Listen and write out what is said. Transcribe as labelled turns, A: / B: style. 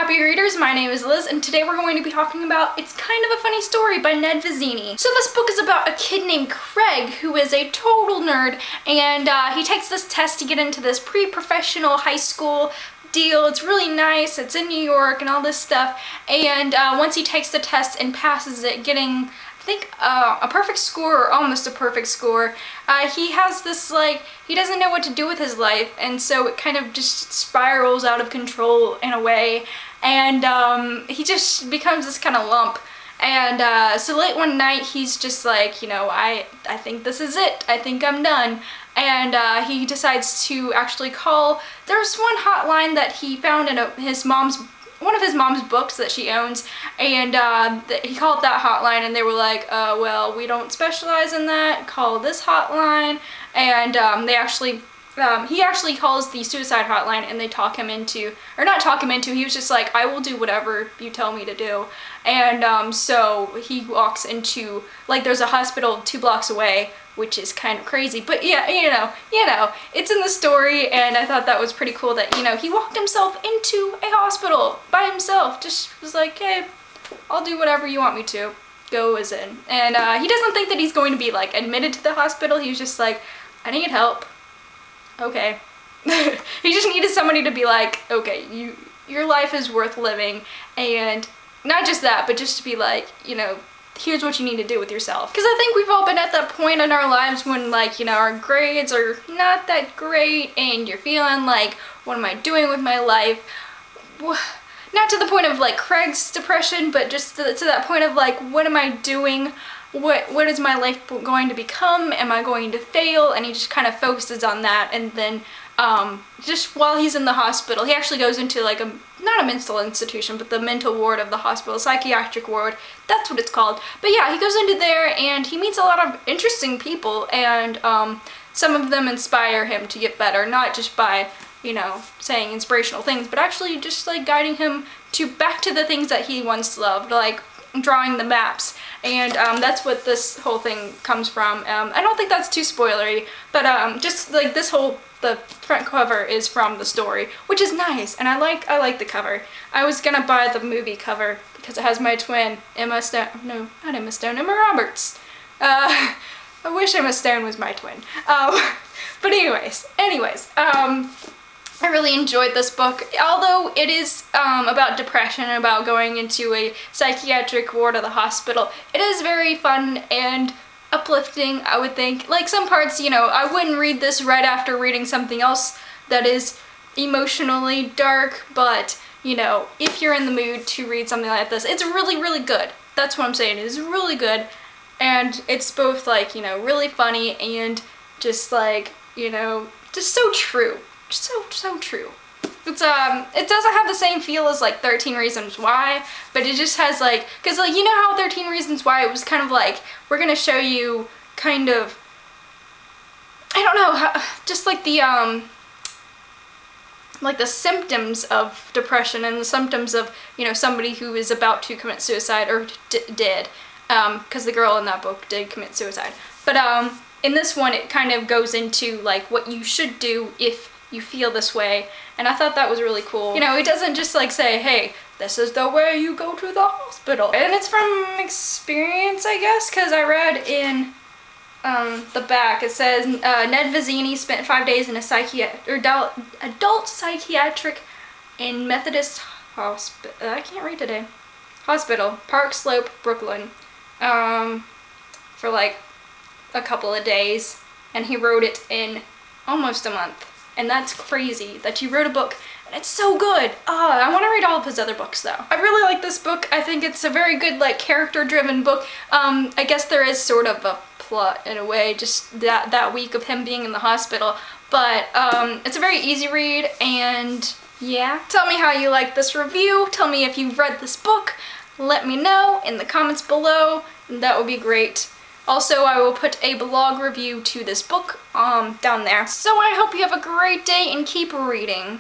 A: happy readers, my name is Liz, and today we're going to be talking about It's Kind of a Funny Story by Ned Vizzini. So this book is about a kid named Craig who is a total nerd, and he takes this test to get into this pre-professional high school deal. It's really nice, it's in New York and all this stuff, and once he takes the test and passes it, getting I think a perfect score or almost a perfect score, he has this he doesn't know what to do with his life, and so it kind of just spirals out of control in a way, and he just becomes this kind of lump. And so late one night he's just like, you know, I think this is it, I think I'm done. And he decides to actually call. There's one hotline that he found in one of his mom's books that she owns, and he called that hotline, and they were like, well, we don't specialize in that, call this hotline. And he actually calls the suicide hotline, and they talk him into, or not talk him into, he was just like, I will do whatever you tell me to do. And so he walks into, there's a hospital 2 blocks away, which is kind of crazy, but yeah, you know, it's in the story, and I thought that was pretty cool that, you know, he walked himself into a hospital by himself, just was like, hey, I'll do whatever you want me to, go as in. And he doesn't think that he's going to be, admitted to the hospital. He was just like, I need help. Okay. He just needed somebody to be like, okay, your life is worth living, and not just that, but just to be like, you know, here's what you need to do with yourself. Because I think we've all been at that point in our lives when, you know, our grades are not that great, and you're feeling like, what am I doing with my life? Not to the point of, Craig's depression, but just to that point of, what am I doing? What is my life going to become? Am I going to fail? And he just kind of focuses on that, and then just while he's in the hospital, he actually goes into not a mental institution, but the mental ward of the hospital, psychiatric ward, that's what it's called. But yeah, he goes into there and he meets a lot of interesting people, and some of them inspire him to get better, not just by, you know, saying inspirational things, but actually just guiding him back to the things that he once loved, like drawing the maps. And that's what this whole thing comes from. I don't think that's too spoilery, but just the front cover is from the story, which is nice, and I like the cover. I was gonna buy the movie cover because it has my twin, Emma Stone. No, not Emma Stone, Emma Roberts. I wish Emma Stone was my twin. But anyways, I really enjoyed this book. Although it is about depression, about going into a psychiatric ward of the hospital, it is very fun and uplifting, I would think. Some parts, you know, I wouldn't read this right after reading something else that is emotionally dark, but, you know, if you're in the mood to read something like this, it's really, really good. That's what I'm saying, it's really good. And it's both, you know, really funny and just, you know, just so true. So true. It's it doesn't have the same feel as 13 Reasons Why, but it just has because you know how 13 Reasons Why, it was kind of we're gonna show you kind of, I don't know, how, just the symptoms of depression and the symptoms of, you know, somebody who is about to commit suicide, or did, because the girl in that book did commit suicide. But in this one it kind of goes into what you should do if you feel this way, and I thought that was really cool. You know, it doesn't just say, hey, this is the way you go to the hospital. And it's from experience, I guess, because I read in the back, it says Ned Vizzini spent 5 days in a adult psychiatric and Methodist hospital. I can't read today. Hospital, Park Slope, Brooklyn, for a couple of days, and he wrote it in almost a month. And that's crazy that you wrote a book, and it's so good. I want to read all of his other books though. I really like this book. I think it's a very good character-driven book. I guess there is sort of a plot in a way, just that week of him being in the hospital, but it's a very easy read, and yeah. Tell me how you like this review. Tell me if you've read this book. Let me know in the comments below, and that would be great. Also, I will put a blog review to this book down there. So I hope you have a great day and keep reading.